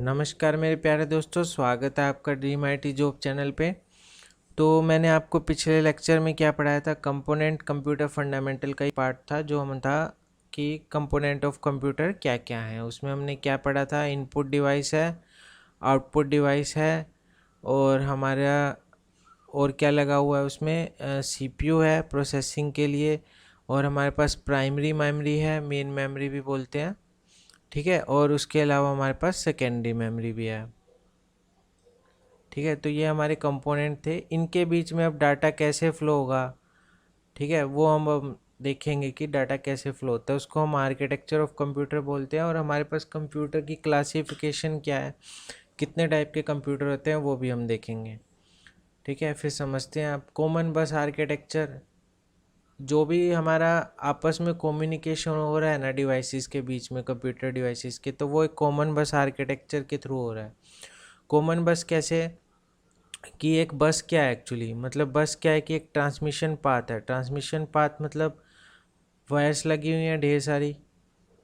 नमस्कार मेरे प्यारे दोस्तों, स्वागत है आपका ड्रीम आईटी जॉब चैनल पे। तो मैंने आपको पिछले लेक्चर में क्या पढ़ाया था, कंपोनेंट कंप्यूटर फंडामेंटल का ही पार्ट था जो हम था कि कंपोनेंट ऑफ कंप्यूटर क्या क्या है। उसमें हमने क्या पढ़ा था, इनपुट डिवाइस है, आउटपुट डिवाइस है, और हमारा और क्या लगा हुआ है उसमें, सीपीयू है प्रोसेसिंग के लिए, और हमारे पास प्राइमरी मेमोरी है, मेन मेमोरी भी बोलते हैं, ठीक है। और उसके अलावा हमारे पास सेकेंडरी मेमोरी भी है, ठीक है। तो ये हमारे कंपोनेंट थे, इनके बीच में अब डाटा कैसे फ़्लो होगा, ठीक है, वो हम अब देखेंगे कि डाटा कैसे फ़्लो होता है। उसको हम आर्किटेक्चर ऑफ कंप्यूटर बोलते हैं। और हमारे पास कंप्यूटर की क्लासिफिकेशन क्या है, कितने टाइप के कंप्यूटर होते हैं, वो भी हम देखेंगे, ठीक है। फिर समझते हैं आप कॉमन बस आर्किटेक्चर। जो भी हमारा आपस में कम्युनिकेशन हो रहा है ना डिवाइसेस के बीच में, कंप्यूटर डिवाइसेस के, तो वो एक कॉमन बस आर्किटेक्चर के थ्रू हो रहा है। कॉमन बस कैसे कि एक बस क्या है एक्चुअली, मतलब बस क्या है कि एक ट्रांसमिशन पाथ है। ट्रांसमिशन पाथ मतलब वायर्स लगी हुई हैं ढेर सारी,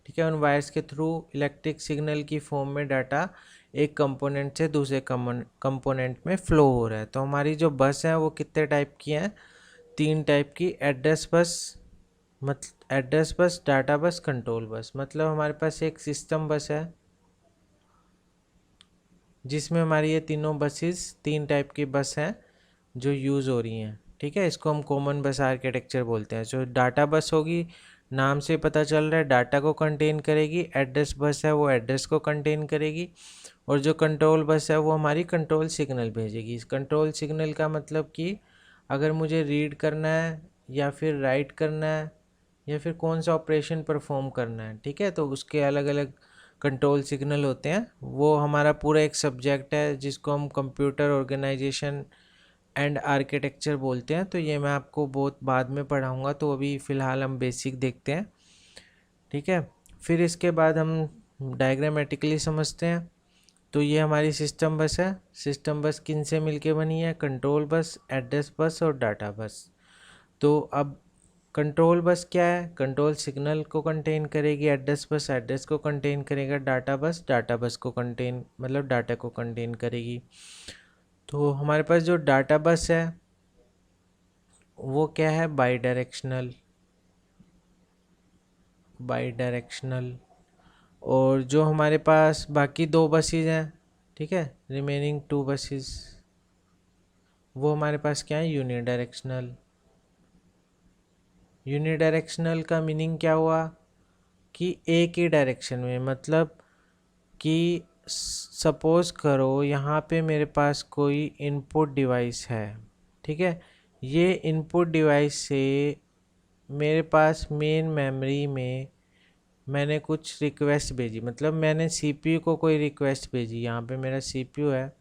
ठीक है। उन वायर्स के थ्रू इलेक्ट्रिक सिग्नल की फॉर्म में डाटा एक कंपोनेंट से दूसरे कंपोनेंट में फ़्लो हो रहा है। तो हमारी जो बस है वो कितने टाइप की हैं, तीन टाइप की। एड्रेस बस, मतलब एड्रेस बस, डाटा बस, कंट्रोल बस। मतलब हमारे पास एक सिस्टम बस है जिसमें हमारी ये तीनों बसेस, तीन टाइप की बस हैं जो यूज़ हो रही हैं, ठीक है। इसको हम कॉमन बस आर्किटेक्चर बोलते हैं। जो डाटा बस होगी, नाम से पता चल रहा है डाटा को कंटेन करेगी। एड्रेस बस है वो एड्रेस को कंटेन करेगी। और जो कंट्रोल बस है वो हमारी कंट्रोल सिग्नल भेजेगी। इस कंट्रोल सिग्नल का मतलब कि अगर मुझे रीड करना है या फिर राइट करना है या फिर कौन सा ऑपरेशन परफॉर्म करना है, ठीक है, तो उसके अलग अलग कंट्रोल सिग्नल होते हैं। वो हमारा पूरा एक सब्जेक्ट है जिसको हम कंप्यूटर ऑर्गेनाइजेशन एंड आर्किटेक्चर बोलते हैं। तो ये मैं आपको बहुत बाद में पढ़ाऊँगा, तो अभी फ़िलहाल हम बेसिक देखते हैं, ठीक है। फिर इसके बाद हम डायग्रामेटिकली समझते हैं। तो ये हमारी सिस्टम बस है। सिस्टम बस किन से मिलके बनी है, कंट्रोल बस, एड्रेस बस और डाटा बस। तो अब कंट्रोल बस क्या है, कंट्रोल सिग्नल को कंटेन करेगी। एड्रेस बस एड्रेस को कंटेन करेगा। डाटा बस को कंटेन, मतलब डाटा को कंटेन करेगी। तो हमारे पास जो डाटा बस है वो क्या है, बाई डायरेक्शनल। By directional. और जो हमारे पास बाकी दो बसेस हैं, ठीक है, रिमेनिंग टू बसेस, वो हमारे पास क्या है, यूनि डायरेक्शनल। यूनि डायरेक्शनल का मीनिंग क्या हुआ कि एक ही डायरेक्शन में, मतलब कि सपोज करो यहाँ पे मेरे पास कोई इनपुट डिवाइस है, ठीक है। ये इनपुट डिवाइस से मेरे पास मेन मेमोरी में मैंने कुछ रिक्वेस्ट भेजी, मतलब मैंने सीपीयू को कोई रिक्वेस्ट भेजी। यहाँ पे मेरा सीपीयू है,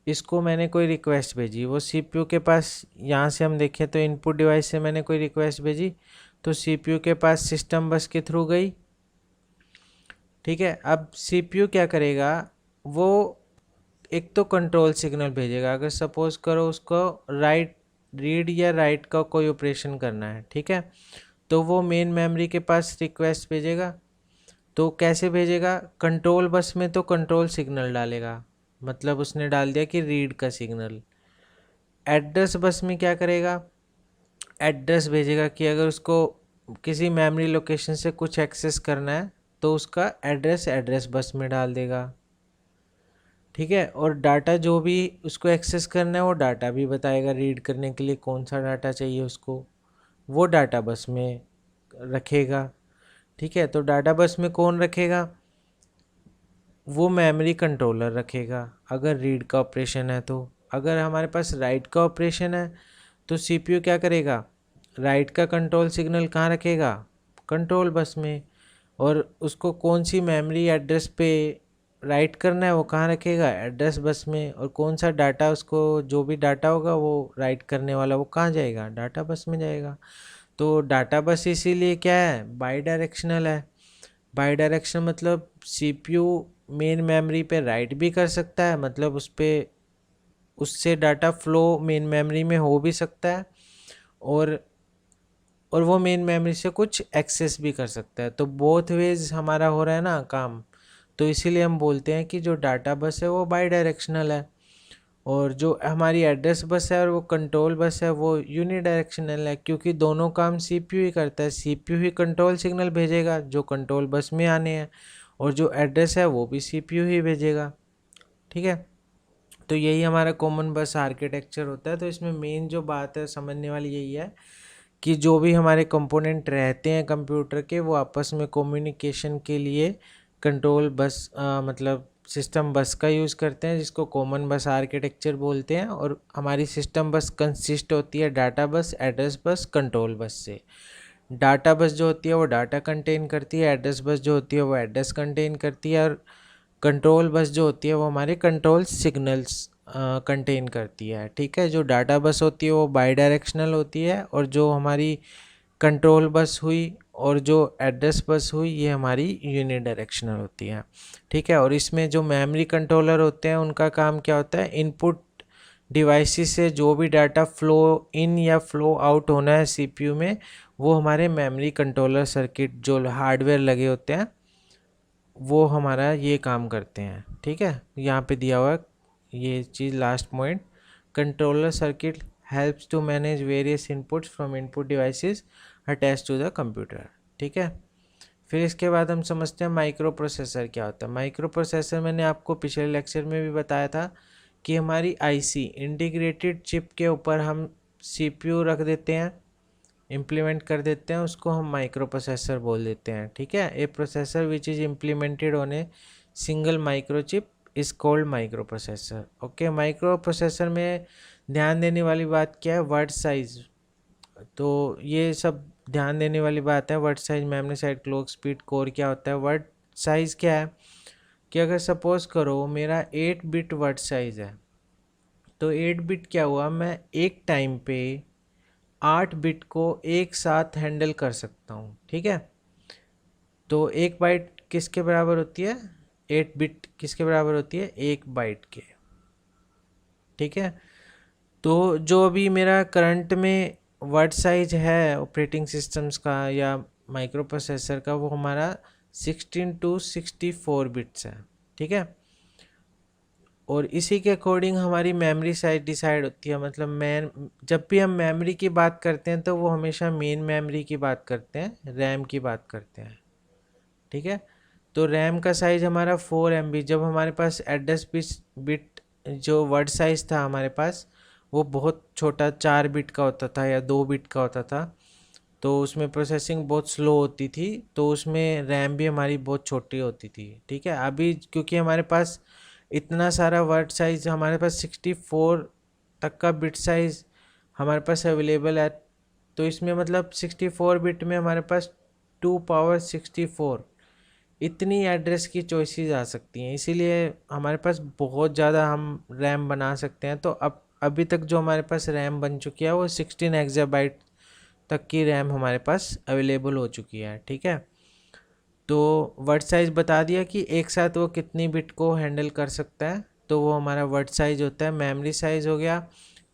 इसको मैंने कोई रिक्वेस्ट भेजी। वो सीपीयू के पास, यहाँ से हम देखें तो इनपुट डिवाइस से मैंने कोई रिक्वेस्ट भेजी, तो सीपीयू के पास सिस्टम बस के थ्रू गई, ठीक है। अब सीपीयू क्या करेगा, वो एक तो कंट्रोल सिग्नल भेजेगा। अगर सपोज करो उसको राइट, रीड या राइट का कोई ऑपरेशन करना है, ठीक है, तो वो मेन मेमोरी के पास रिक्वेस्ट भेजेगा। तो कैसे भेजेगा, कंट्रोल बस में तो कंट्रोल सिग्नल डालेगा, मतलब उसने डाल दिया कि रीड का सिग्नल। एड्रेस बस में क्या करेगा, एड्रेस भेजेगा कि अगर उसको किसी मेमोरी लोकेशन से कुछ एक्सेस करना है तो उसका एड्रेस एड्रेस बस में डाल देगा, ठीक है। और डाटा जो भी उसको एक्सेस करना है वो डाटा भी बताएगा, रीड करने के लिए कौन सा डाटा चाहिए उसको, वो डाटा बस में रखेगा, ठीक है। तो डाटा बस में कौन रखेगा, वो मेमोरी कंट्रोलर रखेगा अगर रीड का ऑपरेशन है। तो अगर हमारे पास राइट का ऑपरेशन है तो सीपीयू क्या करेगा, राइट का कंट्रोल सिग्नल कहाँ रखेगा, कंट्रोल बस में। और उसको कौन सी मेमोरी एड्रेस पे राइट करना है वो कहाँ रखेगा, एड्रेस बस में। और कौन सा डाटा, उसको जो भी डाटा होगा वो राइट करने वाला, वो कहाँ जाएगा, डाटा बस में जाएगा। तो डाटा बस इसीलिए क्या है, बाई डायरेक्शनल है। बाई डायरेक्शन मतलब सीपीयू मेन मेमोरी पे राइट भी कर सकता है, मतलब उस पे, उससे डाटा फ्लो मेन मेमोरी में हो भी सकता है, और वो मेन मेमोरी से कुछ एक्सेस भी कर सकता है। तो बोथ वेज हमारा हो रहा है ना काम। तो इसीलिए हम बोलते हैं कि जो डाटा बस है वो बाई डायरेक्शनल है, और जो हमारी एड्रेस बस है और वो कंट्रोल बस है वो यूनी डायरेक्शनल है, क्योंकि दोनों काम सीपीयू ही करता है। सीपीयू ही कंट्रोल सिग्नल भेजेगा जो कंट्रोल बस में आने हैं, और जो एड्रेस है वो भी सीपीयू ही भेजेगा। ठीक है, तो यही हमारा कॉमन बस आर्किटेक्चर होता है। तो इसमें मेन जो बात है समझने वाली यही है कि जो भी हमारे कंपोनेंट रहते हैं कंप्यूटर के, वो आपस में कम्युनिकेशन के लिए कंट्रोल बस मतलब सिस्टम बस का यूज़ करते हैं, जिसको कॉमन बस आर्किटेक्चर बोलते हैं। और हमारी सिस्टम बस कंसिस्ट होती है डाटा बस, एड्रेस बस, कंट्रोल बस से। डाटा बस जो होती है वो डाटा कंटेन करती है, एड्रेस बस जो होती है वो एड्रेस कंटेन करती है, और कंट्रोल बस जो होती है वो हमारे कंट्रोल सिग्नल्स कंटेन करती है। ठीक है, जो डाटा बस होती है वो बाई डायरेक्शनल होती है, और जो हमारी कंट्रोल बस हुई और जो एड्रेस बस हुई ये हमारी यूनि डायरेक्शनल होती है। ठीक है, और इसमें जो मेमोरी कंट्रोलर होते हैं उनका काम क्या होता है, इनपुट डिवाइसेस से जो भी डाटा फ्लो इन या फ्लो आउट होना है सीपीयू में, वो हमारे मेमोरी कंट्रोलर सर्किट जो हार्डवेयर लगे होते हैं वो हमारा ये काम करते हैं। ठीक है, यहाँ पे दिया हुआ ये चीज़ last point, controller circuit helps to manage various inputs from input devices attach to the computer. ठीक है, फिर इसके बाद हम समझते हैं माइक्रो प्रोसेसर क्या होता है। माइक्रो प्रोसेसर मैंने आपको पिछले लेक्चर में भी बताया था कि हमारी आईसी इंटीग्रेटेड चिप के ऊपर हम सीपीयू रख देते हैं, इम्प्लीमेंट कर देते हैं, उसको हम माइक्रो प्रोसेसर बोल देते हैं। ठीक है, a processor which is implemented on a single microchip is called microprocessor. Okay, microprocessor में ध्यान देने वाली बात क्या है, वर्ड साइज। तो ये सब ध्यान देने वाली बात है, word size, memory size, clock speed, core क्या होता है। वर्ड साइज क्या है कि अगर सपोज करो मेरा 8 बिट वर्ड साइज है, तो 8 बिट क्या हुआ, मैं एक टाइम पे 8 बिट को एक साथ हैंडल कर सकता हूँ। ठीक है, तो एक बाइट किसके बराबर होती है, 8 बिट किसके बराबर होती है, एक बाइट के। ठीक है, तो जो अभी मेरा करंट में वर्ड साइज है ऑपरेटिंग सिस्टम्स का या माइक्रो प्रोसेसर का, वो हमारा 16 to 64 बिट्स है। ठीक है, और इसी के अकॉर्डिंग हमारी मेमोरी साइज डिसाइड होती है। मतलब जब भी हम मेमोरी की बात करते हैं तो वो हमेशा मेन मेमोरी की बात करते हैं, रैम की बात करते हैं। ठीक है, तो रैम का साइज़ हमारा 4 MB। जब हमारे पास एड्रेस बिट जो वर्ड साइज़ था हमारे पास वो बहुत छोटा 4 बिट का होता था या 2 बिट का होता था, तो उसमें प्रोसेसिंग बहुत स्लो होती थी, तो उसमें रैम भी हमारी बहुत छोटी होती थी। ठीक है, अभी क्योंकि हमारे पास इतना सारा वर्ड साइज़, हमारे पास 64 तक का बिट साइज़ हमारे पास अवेलेबल है, तो इसमें मतलब 64 बिट में हमारे पास 2 पावर 64 इतनी एड्रेस की चॉइसेस आ सकती हैं, इसीलिए हमारे पास बहुत ज़्यादा हम रैम बना सकते हैं। तो अब अभी तक जो हमारे पास रैम बन चुकी है वो 16 एक्साबाइट तक की रैम हमारे पास अवेलेबल हो चुकी है। ठीक है, तो वर्ड साइज़ बता दिया कि एक साथ वो कितनी बिट को हैंडल कर सकता है, तो वो हमारा वर्ड साइज़ होता है। मेमोरी साइज़ हो गया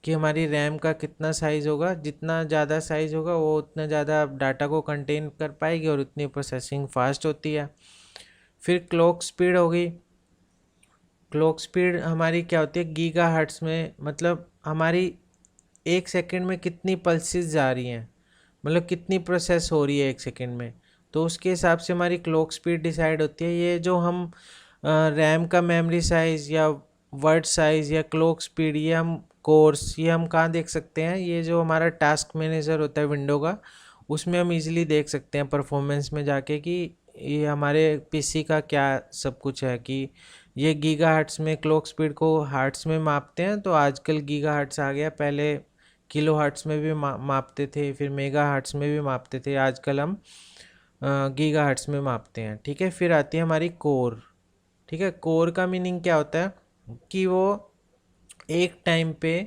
कि हमारी रैम का कितना साइज़ होगा, जितना ज़्यादा साइज़ होगा वो उतना ज़्यादा डाटा को कंटेन कर पाएगी और उतनी प्रोसेसिंग फास्ट होती है। फिर क्लॉक स्पीड हो गई। क्लॉक स्पीड हमारी क्या होती है, गीगा हर्ट्स में, मतलब हमारी एक सेकंड में कितनी पल्सेस जा रही हैं, मतलब कितनी प्रोसेस हो रही है एक सेकंड में, तो उसके हिसाब से हमारी क्लॉक स्पीड डिसाइड होती है। ये जो हम रैम का मेमोरी साइज़ या वर्ड साइज़ या क्लॉक स्पीड, ये हम कोर्स, ये हम कहाँ देख सकते हैं, ये जो हमारा टास्क मैनेजर होता है विंडो का, उसमें हम इजीली देख सकते हैं परफॉर्मेंस में जाके कि ये हमारे पीसी का क्या सब कुछ है, कि ये गीगा हर्ट्स में क्लॉक स्पीड को हर्ट्स में मापते हैं। तो आजकल गीगा हर्ट्स आ गया, पहले किलो हर्ट्स में भी मापते थे, फिर मेगा हर्ट्स में भी मापते थे, आजकल हम गीगा हर्ट्स में मापते हैं। ठीक है, फिर आती है हमारी कोर। ठीक है, कोर का मीनिंग क्या होता है कि वो एक टाइम पे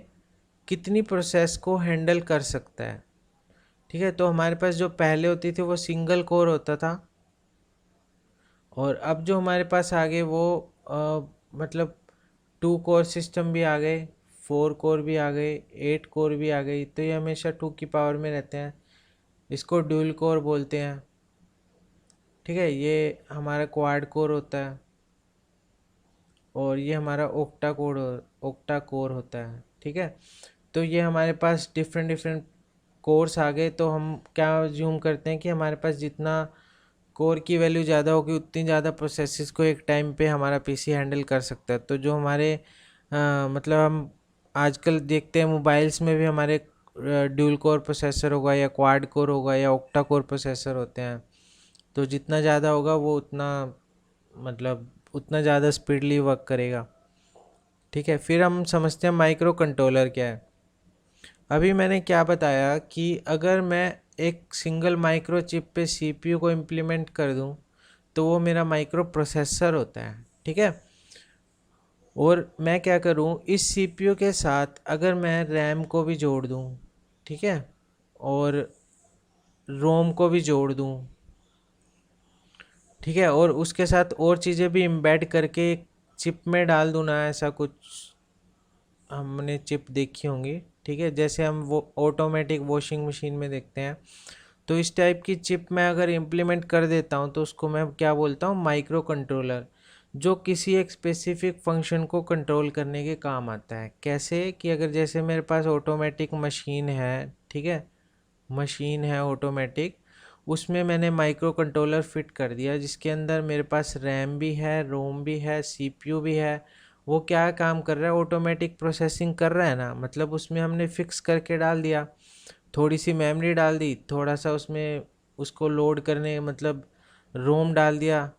कितनी प्रोसेस को हैंडल कर सकता है। ठीक है, तो हमारे पास जो पहले होती थी वो सिंगल कोर होता था, और अब जो हमारे पास आ गए वो मतलब 2 कोर सिस्टम भी आ गए, 4 कोर भी आ गए, 8 कोर भी आ गई, तो ये हमेशा 2 की पावर में रहते हैं, इसको ड्यूल कोर बोलते हैं। ठीक है, ये हमारा क्वाड कोर होता है। और ये हमारा ओक्टा कोर होता है। ठीक है, तो ये हमारे पास डिफरेंट डिफरेंट कोर्स आ गए। तो हम क्या ज्यूम करते हैं कि हमारे पास जितना कोर की वैल्यू ज़्यादा होगी उतनी ज़्यादा प्रोसेसेस को एक टाइम पे हमारा पीसी हैंडल कर सकता है। तो जो हमारे मतलब हम आजकल देखते हैं मोबाइल्स में भी हमारे ड्यूल कोर प्रोसेसर होगा या क्वाड कोर होगा या ऑक्टा कोर प्रोसेसर होते हैं। तो जितना ज़्यादा होगा वो उतना मतलब उतना ज़्यादा स्पीडली वर्क करेगा। ठीक है, फिर हम समझते हैं माइक्रो कंट्रोलर क्या है। अभी मैंने क्या बताया कि अगर मैं एक सिंगल माइक्रो चिप पे सीपीयू को इम्प्लीमेंट कर दूं तो वो मेरा माइक्रो प्रोसेसर होता है। ठीक है, और मैं क्या करूं, इस सीपीयू के साथ अगर मैं रैम को भी जोड़ दूं, ठीक है, और रोम को भी जोड़ दूं, ठीक है, और उसके साथ और चीज़ें भी एम्बेड करके एक चिप में डाल दूं ना, ऐसा कुछ हमने चिप देखी होंगी। ठीक है, जैसे हम वो ऑटोमेटिक वॉशिंग मशीन में देखते हैं। तो इस टाइप की चिप मैं अगर इम्प्लीमेंट कर देता हूँ तो उसको मैं क्या बोलता हूँ, माइक्रो कंट्रोलर, जो किसी एक स्पेसिफिक फंक्शन को कंट्रोल करने के काम आता है। कैसे कि अगर जैसे मेरे पास ऑटोमेटिक मशीन है, ठीक है, मशीन है ऑटोमेटिक, उसमें मैंने माइक्रो कंट्रोलर फिट कर दिया जिसके अंदर मेरे पास रैम भी है, रोम भी है, सीपीयू भी है। वो क्या काम कर रहा है, ऑटोमेटिक प्रोसेसिंग कर रहा है ना, मतलब उसमें हमने फिक्स करके डाल दिया, थोड़ी सी मेमोरी डाल दी, थोड़ा सा उसमें उसको लोड करने मतलब रोम डाल दिया,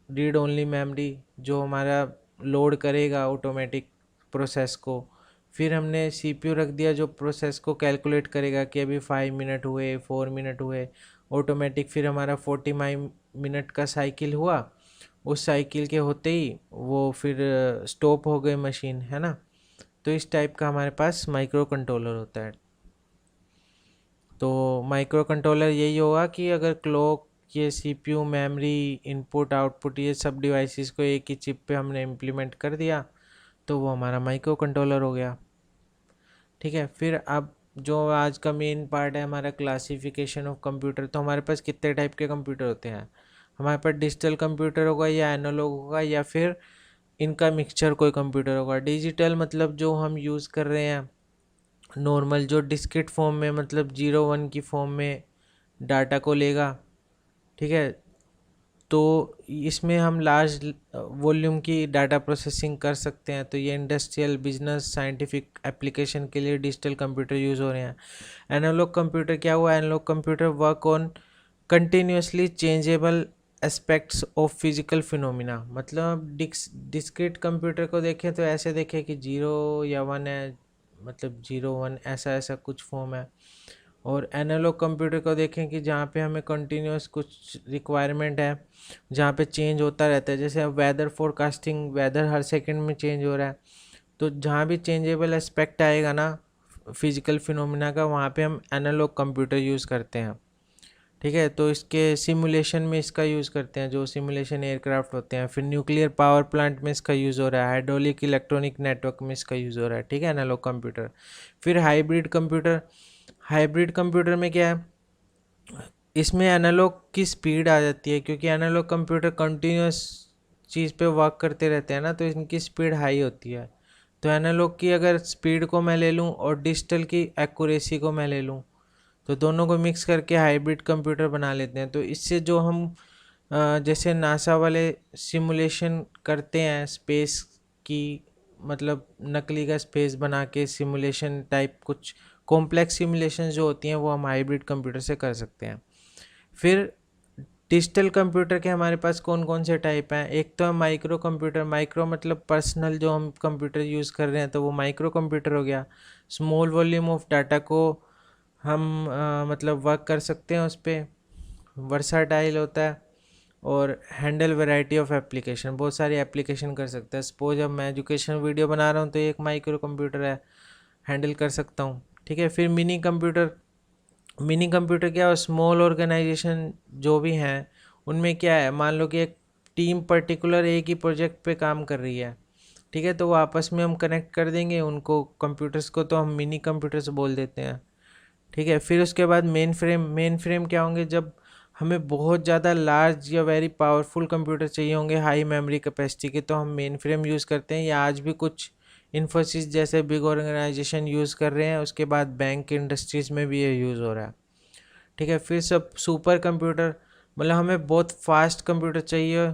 रीड ओनली मेमोरी, जो हमारा लोड करेगा ऑटोमेटिक प्रोसेस को। फिर हमने सीपीयू रख दिया जो प्रोसेस को कैलकुलेट करेगा कि अभी 5 मिनट हुए, 4 मिनट हुए, ऑटोमेटिक फिर हमारा 40 मिनट का साइकिल हुआ, उस साइकिल के होते ही वो फिर स्टॉप हो गई मशीन, है ना। तो इस टाइप का हमारे पास माइक्रो कंट्रोलर होता है। तो माइक्रो कंट्रोलर यही होगा कि अगर क्लॉक, ये सीपीयू, मेमोरी, इनपुट आउटपुट, ये सब डिवाइसेस को एक ही चिप पे हमने इम्प्लीमेंट कर दिया तो वो हमारा माइक्रो कंट्रोलर हो गया। ठीक है, फिर अब जो आज का मेन पार्ट है हमारा क्लासिफिकेशन ऑफ कंप्यूटर। तो हमारे पास कितने टाइप के कंप्यूटर होते हैं, हमारे पास डिजिटल कंप्यूटर होगा या एनालॉग होगा या फिर इनका मिक्सचर कोई कंप्यूटर होगा। डिजिटल मतलब जो हम यूज़ कर रहे हैं नॉर्मल, जो डिस्क्रिट फॉर्म में मतलब 0 1 की फॉर्म में डाटा को लेगा। ठीक है, तो इसमें हम लार्ज वॉल्यूम की डाटा प्रोसेसिंग कर सकते हैं। तो ये इंडस्ट्रियल, बिजनेस, साइंटिफिक एप्लीकेशन के लिए डिजिटल कंप्यूटर यूज़ हो रहे हैं। एनालॉग कंप्यूटर क्या हुआ, analog computer work on continuously changeable aspects of physical phenomena. मतलब डिस्क्रीट कंप्यूटर को देखें तो ऐसे देखें कि 0 या 1 है, मतलब 0 1 ऐसा ऐसा कुछ फॉर्म है। और एनालॉग कंप्यूटर को देखें कि जहाँ पे हमें कंटिन्यूस कुछ रिक्वायरमेंट है, जहाँ पे चेंज होता रहता है। जैसे अब वेदर फोरकास्टिंग, वेदर हर सेकंड में चेंज हो रहा है, तो जहाँ भी चेंजेबल एस्पेक्ट आएगा ना फिजिकल फिनोमिना का, वहाँ पे हम एनालॉग कंप्यूटर यूज़ करते हैं। ठीक है, तो इसके सिमुलेशन में इसका यूज़ करते हैं, जो सिमुलेशन एयरक्राफ्ट होते हैं। फिर न्यूक्लियर पावर प्लांट में इसका यूज़ हो रहा है, हाइड्रोलिक इलेक्ट्रॉनिक नेटवर्क में इसका यूज़ हो रहा है। ठीक है, एनालॉग कंप्यूटर। फिर हाइब्रिड कंप्यूटर, हाइब्रिड कंप्यूटर में क्या है, इसमें एनालॉग की स्पीड आ जाती है, क्योंकि एनालॉग कंप्यूटर कंटिन्यूस चीज़ पे वर्क करते रहते हैं ना, तो इनकी स्पीड हाई होती है। तो एनालॉग की अगर स्पीड को मैं ले लूँ और डिजिटल की एक्यूरेसी को मैं ले लूँ, तो दोनों को मिक्स करके हाइब्रिड कंप्यूटर बना लेते हैं। तो इससे जो हम जैसे नासा वाले सिमुलेशन करते हैं स्पेस की, मतलब नकली का स्पेस बना के सिमुलेशन टाइप, कुछ कॉम्प्लेक्स सिमुलेशन जो होती हैं वो हम हाइब्रिड कंप्यूटर से कर सकते हैं। फिर डिजिटल कंप्यूटर के हमारे पास कौन कौन से टाइप हैं, एक तो है माइक्रो कंप्यूटर। माइक्रो मतलब पर्सनल, जो हम कंप्यूटर यूज़ कर रहे हैं तो वो माइक्रो कंप्यूटर हो गया। स्मॉल वॉल्यूम ऑफ डाटा को हम मतलब वर्क कर सकते हैं उस पर, वर्साटाइल होता है, और हैंडल वैरायटी ऑफ एप्लीकेशन, बहुत सारी एप्लीकेशन कर सकता है। सपोज अब मैं एजुकेशन वीडियो बना रहा हूँ तो एक माइक्रो कंप्यूटर है, हैंडल कर सकता हूँ। ठीक है, फिर मिनी कंप्यूटर। मिनी कंप्यूटर क्या है, स्मॉल ऑर्गेनाइजेशन जो भी हैं उनमें क्या है, मान लो कि एक टीम पर्टिकुलर एक ही प्रोजेक्ट पे काम कर रही है। ठीक है, तो वो आपस में हम कनेक्ट कर देंगे उनको कंप्यूटर्स को, तो हम मिनी कंप्यूटर्स बोल देते हैं। ठीक है, फिर उसके बाद मेन फ्रेम। मेन फ्रेम क्या होंगे, जब हमें बहुत ज़्यादा लार्ज या वेरी पावरफुल कंप्यूटर चाहिए होंगे हाई मेमोरी कैपेसिटी के, तो हम मेन फ्रेम यूज़ करते हैं, या आज भी कुछ इन्फोसिस जैसे बिग ऑर्गेनाइजेशन यूज़ कर रहे हैं, उसके बाद बैंक इंडस्ट्रीज़ में भी ये यूज़ हो रहा है। ठीक है, फिर सब सुपर कंप्यूटर, मतलब हमें बहुत फास्ट कंप्यूटर चाहिए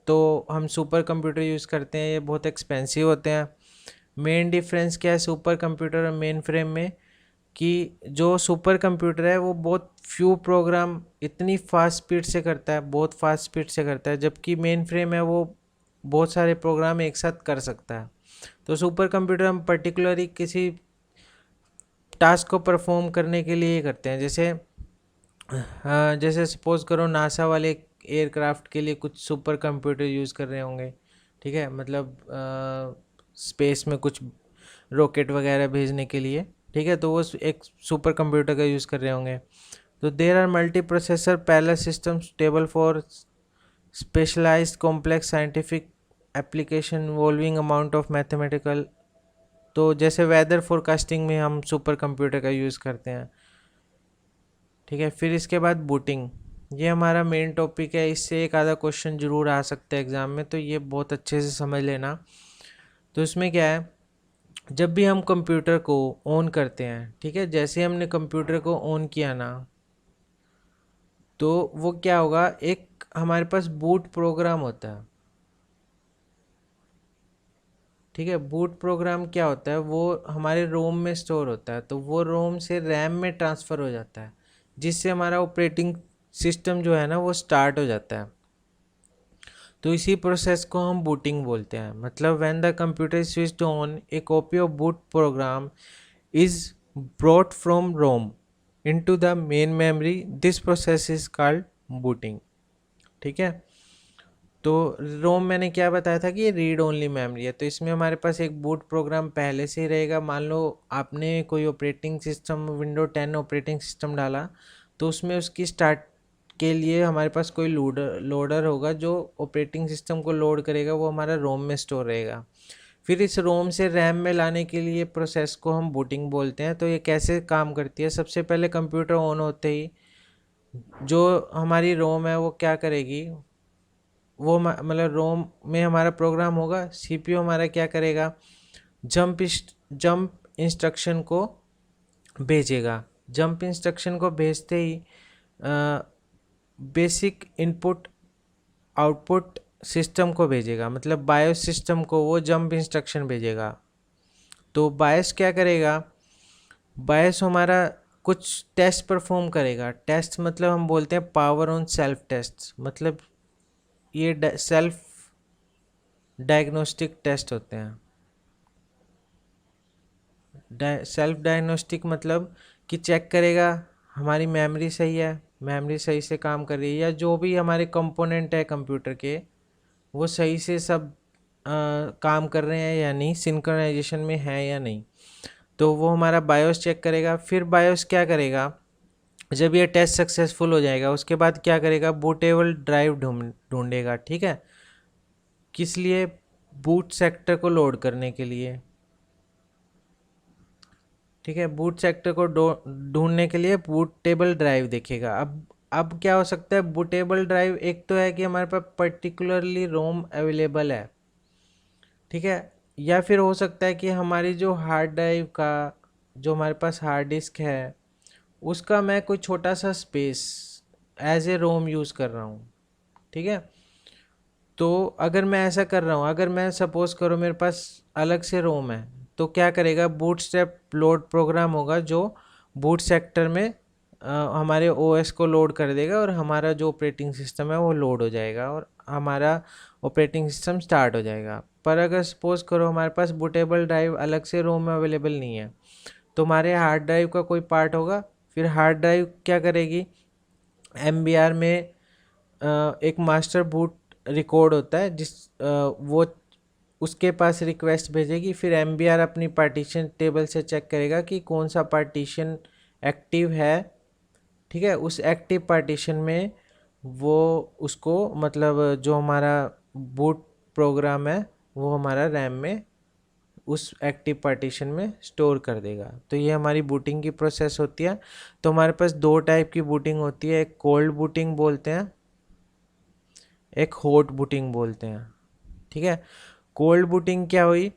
तो हम सुपर कंप्यूटर यूज़ करते हैं, ये बहुत एक्सपेंसिव होते हैं। मेन डिफरेंस क्या है सुपर कंप्यूटर और मेन फ्रेम में, कि जो सुपर कंप्यूटर है वो बहुत फ्यू प्रोग्राम इतनी फास्ट स्पीड से करता है, बहुत फास्ट स्पीड से करता है, जबकि मेन फ्रेम है वो बहुत सारे प्रोग्राम एक साथ कर सकता है। तो सुपर कंप्यूटर हम पर्टिकुलरली किसी टास्क को परफॉर्म करने के लिए करते हैं, जैसे जैसे सपोज करो नासा वाले एयरक्राफ्ट के लिए कुछ सुपर कंप्यूटर यूज़ कर रहे होंगे। ठीक है, मतलब स्पेस में कुछ रॉकेट वगैरह भेजने के लिए। ठीक है, तो वो एक सुपर कंप्यूटर का यूज़ कर रहे होंगे। तो there are multi processor parallel system stable for specialised complex scientific application involving amount of mathematical. तो जैसे वेदर फोरकास्टिंग में हम सुपर कंप्यूटर का यूज़ करते हैं। ठीक है, फिर इसके बाद बूटिंग, ये हमारा मेन टॉपिक है, इससे एक आधा क्वेश्चन जरूर आ सकता है एग्ज़ाम में, तो ये बहुत अच्छे से समझ लेना। तो इसमें क्या है, जब भी हम कंप्यूटर को ऑन करते हैं, ठीक है, जैसे हमने कंप्यूटर को ऑन किया ना, तो वो क्या होगा, एक हमारे पास बूट प्रोग्राम होता है। ठीक है, बूट प्रोग्राम क्या होता है, वो हमारे रोम में स्टोर होता है, तो वो रोम से रैम में ट्रांसफ़र हो जाता है, जिससे हमारा ऑपरेटिंग सिस्टम जो है ना वो स्टार्ट हो जाता है। तो इसी प्रोसेस को हम बूटिंग बोलते हैं। मतलब when the computer switched on a copy of boot program is brought from ROM into the main memory, this process is called booting. ठीक है, तो रोम मैंने क्या बताया था कि ये रीड ओनली मेमोरी है, तो इसमें हमारे पास एक बूट प्रोग्राम पहले से ही रहेगा। मान लो आपने कोई operating system window 10 operating system डाला, तो उसमें उसकी स्टार्ट के लिए हमारे पास कोई लोडर होगा जो ऑपरेटिंग सिस्टम को लोड करेगा, वो हमारा रोम में स्टोर रहेगा। फिर इस रोम से रैम में लाने के लिए प्रोसेस को हम बूटिंग बोलते हैं। तो ये कैसे काम करती है, सबसे पहले कंप्यूटर ऑन होते ही जो हमारी रोम है वो क्या करेगी, वो मतलब रोम में हमारा प्रोग्राम होगा, सीपीयू हमारा क्या करेगा, जंप इंस्ट्रक्शन को भेजेगा। जंप इंस्ट्रक्शन को भेजते ही बेसिक इनपुट आउटपुट सिस्टम को भेजेगा, मतलब बायोस सिस्टम को वो जंप इंस्ट्रक्शन भेजेगा। तो बायोस क्या करेगा, बायोस हमारा कुछ टेस्ट परफॉर्म करेगा। टेस्ट मतलब हम बोलते हैं पावर ऑन सेल्फ टेस्ट, मतलब ये सेल्फ डायग्नोस्टिक टेस्ट होते हैं। सेल्फ डायग्नोस्टिक मतलब कि चेक करेगा हमारी मेमोरी सही है, मेमोरी सही से काम कर रही है, या जो भी हमारे कंपोनेंट है कंप्यूटर के वो सही से सब काम कर रहे हैं या नहीं, सिंक्रोनाइजेशन में है या नहीं। तो वो हमारा बायोस चेक करेगा। फिर बायोस क्या करेगा, जब ये टेस्ट सक्सेसफुल हो जाएगा उसके बाद क्या करेगा, बूटेबल ड्राइव ढूंढेगा। ठीक है, किस लिए, बूट सेक्टर को लोड करने के लिए। ठीक है, बूट सेक्टर को ढूंढने के लिए बूटेबल ड्राइव देखेगा। अब क्या हो सकता है, बूटेबल ड्राइव एक तो है कि हमारे पास पर्टिकुलरली रोम अवेलेबल है। ठीक है, या फिर हो सकता है कि हमारी जो हार्ड ड्राइव का, जो हमारे पास हार्ड डिस्क है उसका मैं कोई छोटा सा space as a ROM use कर रहा हूँ। ठीक है, तो अगर मैं ऐसा कर रहा हूँ, अगर मैं सपोज करो मेरे पास अलग से रोम है, तो क्या करेगा, बूटस्ट्रैप लोड प्रोग्राम होगा जो बूट सेक्टर में हमारे ओएस को लोड कर देगा, और हमारा जो ऑपरेटिंग सिस्टम है वो लोड हो जाएगा और हमारा ऑपरेटिंग सिस्टम स्टार्ट हो जाएगा। पर अगर सपोज करो हमारे पास बूटेबल ड्राइव अलग से रोम में अवेलेबल नहीं है, तो हमारे हार्ड ड्राइव का कोई पार्ट होगा। फिर हार्ड ड्राइव क्या करेगी, एमबीआर में एक मास्टर बूट रिकॉर्ड होता है, वो उसके पास रिक्वेस्ट भेजेगी। फिर एमबीआर अपनी पार्टीशन टेबल से चेक करेगा कि कौन सा पार्टीशन एक्टिव है। ठीक है, उस एक्टिव पार्टीशन में वो उसको, मतलब जो हमारा बूट प्रोग्राम है वो हमारा रैम में उस एक्टिव पार्टीशन में स्टोर कर देगा। तो ये हमारी बूटिंग की प्रोसेस होती है। तो हमारे पास दो टाइप की बूटिंग होती है, एक कोल्ड बूटिंग बोलते हैं, एक हॉट बूटिंग बोलते हैं। ठीक है, कोल्ड बूटिंग क्या हुई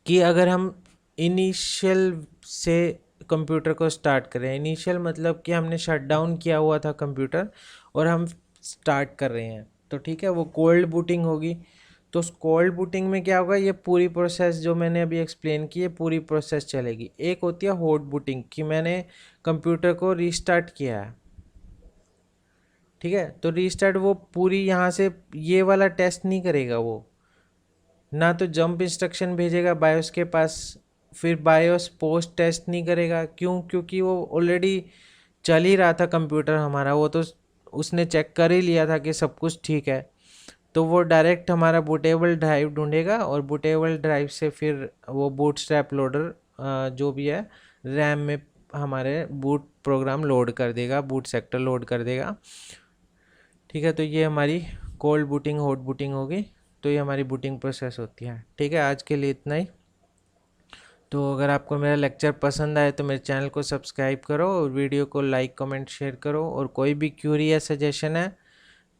कि अगर हम इनिशियल से कंप्यूटर को स्टार्ट करें, इनिशियल मतलब कि हमने शट डाउन किया हुआ था कंप्यूटर और हम स्टार्ट कर रहे हैं, तो ठीक है वो कोल्ड बूटिंग होगी। तो उस कोल्ड बूटिंग में क्या होगा, ये पूरी प्रोसेस जो मैंने अभी एक्सप्लेन की है पूरी प्रोसेस चलेगी। एक होती है हॉट बूटिंग कि मैंने कंप्यूटर को रीस्टार्ट किया है, ठीक है, तो रीस्टार्ट वो पूरी यहाँ से ये वाला टेस्ट नहीं करेगा, वो ना तो जंप इंस्ट्रक्शन भेजेगा बायोस के पास, फिर बायोस पोस्ट टेस्ट नहीं करेगा। क्यों? क्योंकि वो ऑलरेडी चल ही रहा था कंप्यूटर हमारा, वो तो उसने चेक कर ही लिया था कि सब कुछ ठीक है। तो वो डायरेक्ट हमारा बूटेबल ड्राइव ढूंढेगा और बूटेबल ड्राइव से फिर वो बूटस्ट्रैप लोडर जो भी है रैम में हमारे बूट प्रोग्राम लोड कर देगा, बूट सेक्टर लोड कर देगा। ठीक है, तो ये हमारी कोल्ड बूटिंग हॉट बूटिंग होगी। तो ये हमारी बूटिंग प्रोसेस होती है। ठीक है, आज के लिए इतना ही। तो अगर आपको मेरा लेक्चर पसंद आए तो मेरे चैनल को सब्सक्राइब करो और वीडियो को लाइक कमेंट शेयर करो, और कोई भी क्यूरी या सजेशन है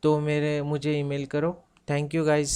तो मुझे ईमेल करो। Thank you guys.